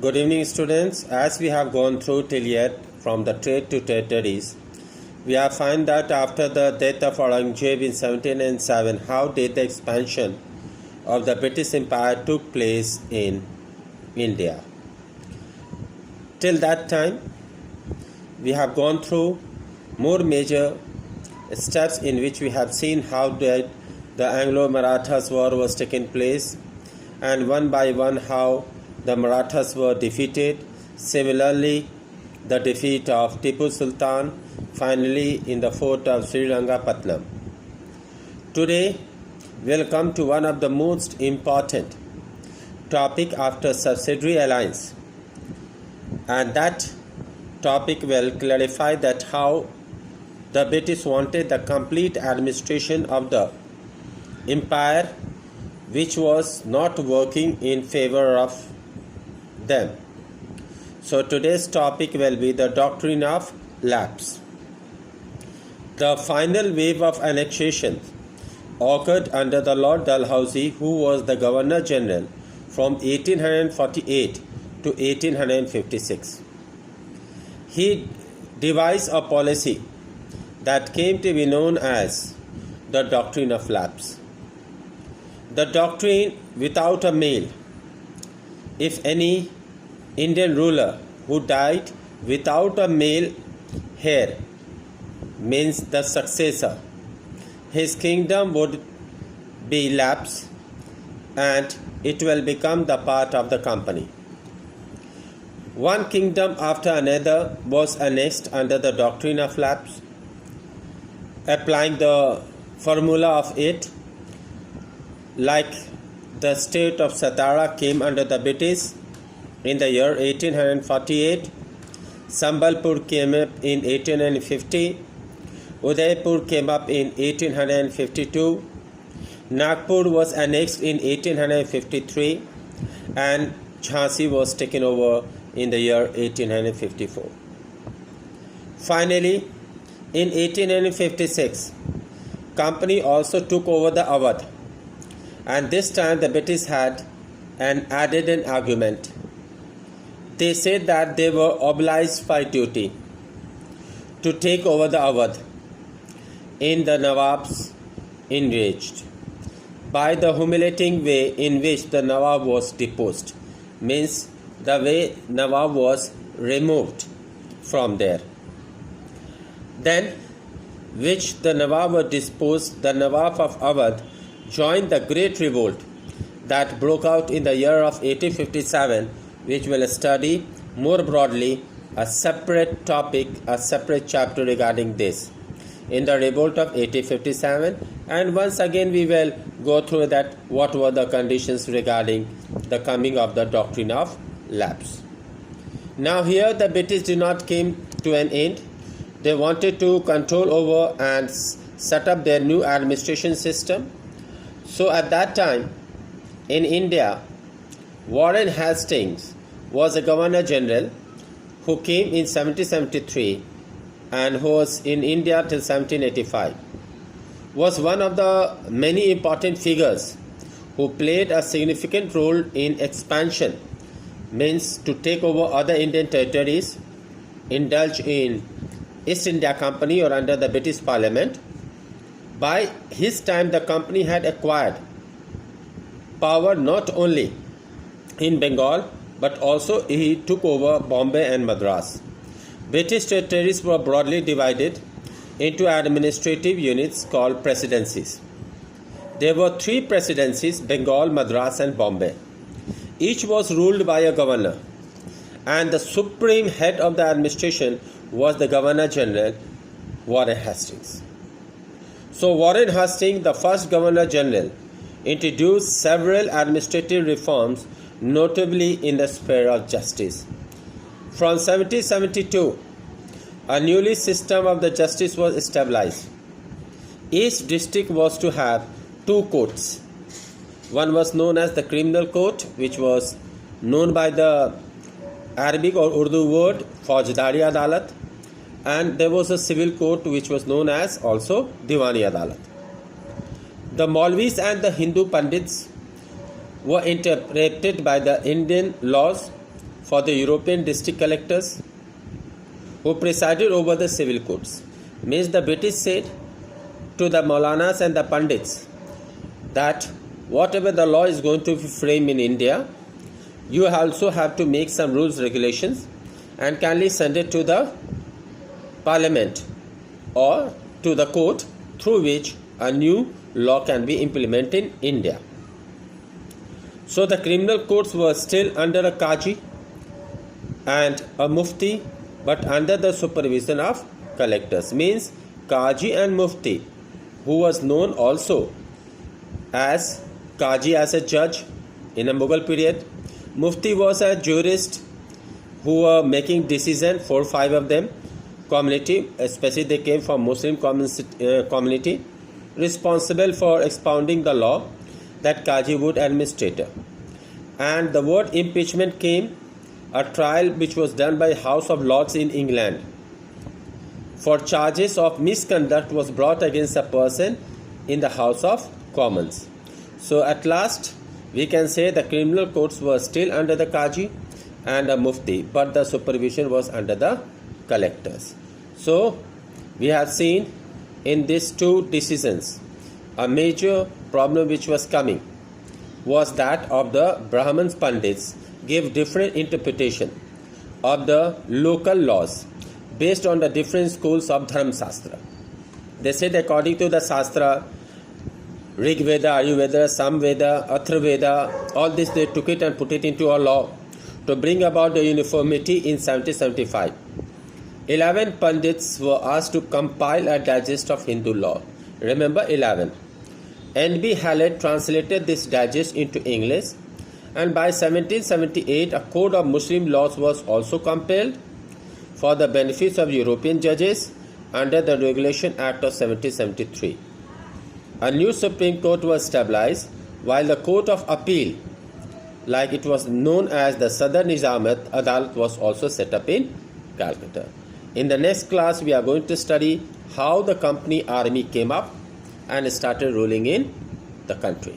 Good evening, students. As we have gone through till yet from the trade to territories, we have found that after the death of Aurangzeb in 1707, how did the expansion of the British Empire took place in India. Till that time, we have gone through more major steps in which we have seen how the Anglo-Marathas war was taking place, and one by one how the Marathas were defeated. Similarly, the defeat of Tipu Sultan finally in the fort of Srirangapatnam. Today, we will come to one of the most important topic after subsidiary alliance, and that topic will clarify that how the British wanted the complete administration of the empire, which was not working in favor of them. So today's topic will be the doctrine of lapse. The final wave of annexation occurred under the Lord Dalhousie, who was the Governor General from 1848 to 1856. He devised a policy that came to be known as the doctrine of lapse. The doctrine without a male. If any Indian ruler who died without a male heir, means the successor, his kingdom would be lapsed and it will become the part of the company. One kingdom after another was annexed under the doctrine of lapse. Applying the formula of it, like the state of Satara came under the British in the year 1848, Sambalpur came up in 1850, Udaipur came up in 1852, Nagpur was annexed in 1853, and Jhansi was taken over in the year 1854. Finally, in 1856, company also took over the Awadh, and this time the British had added an argument. They said that they were obliged by duty to take over the Awadh in the Nawab's enraged by the humiliating way in which the Nawab was deposed, means the way Nawab was removed from there. Then, which the Nawab were disposed, the Nawab of Awadh joined the great revolt that broke out in the year of 1857, which will study more broadly a separate topic, a separate chapter regarding this in the revolt of 1857, and once again we will go through that what were the conditions regarding the coming of the doctrine of lapse. Now here the British did not came to an end. They wanted to control over and set up their new administration system. So at that time in India, Warren Hastings was a Governor General who came in 1773 and who was in India till 1785. Was one of the many important figures who played a significant role in expansion, means to take over other Indian territories, indulge in East India Company or under the British Parliament. By his time, the company had acquired power not only in Bengal, but also he took over Bombay and Madras. British territories were broadly divided into administrative units called presidencies. There were 3 presidencies: Bengal, Madras and Bombay. Each was ruled by a governor, and the supreme head of the administration was the Governor General, Warren Hastings. So Warren Hastings, the first Governor General, introduced several administrative reforms, notably in the sphere of justice. From 1772, a newly system of the justice was established. Each district was to have 2 courts. One was known as the criminal court, which was known by the Arabic or Urdu word Faujdari Adalat, and there was a civil court which was known as also Diwani Adalat. The Maulvis and the Hindu Pandits were interpreted by the Indian laws for the European district collectors who presided over the civil courts. Means the British said to the Maulanas and the Pandits that whatever the law is going to be framed in India, you also have to make some rules, regulations, and kindly send it to the parliament or to the court, through which a new law can be implemented in India. So the criminal courts were still under a Qazi and a Mufti, but under the supervision of collectors. Means Qazi and Mufti, who was known also as Qazi as a judge in a Mughal period, Mufti was a jurist who were making decisions, 4 or 5 of them, community, especially they came from Muslim community, responsible for expounding the law that Qazi would administrator. And the word impeachment came, a trial which was done by House of Lords in England for charges of misconduct was brought against a person in the House of Commons. So at last we can say the criminal courts were still under the Qazi and a Mufti, but the supervision was under the collectors. So we have seen in these 2 decisions a major problem which was coming was that of the Brahmins Pandits gave different interpretation of the local laws based on the different schools of Dharma Shastra. They said according to the Shastra, Rig Veda, Ayurveda, Samveda, Atharvaveda, all this they took it and put it into a law to bring about the uniformity in 1775. 11 Pandits were asked to compile a digest of Hindu law. Remember 11. N.B. Hallett translated this digest into English, and by 1778 a code of Muslim laws was also compiled for the benefits of European judges under the Regulation Act of 1773. A new Supreme Court was established, while the Court of Appeal, like it was known as the Sadar Nizamat Adalat, was also set up in Calcutta. In the next class, we are going to study how the company army came up and started ruling in the country.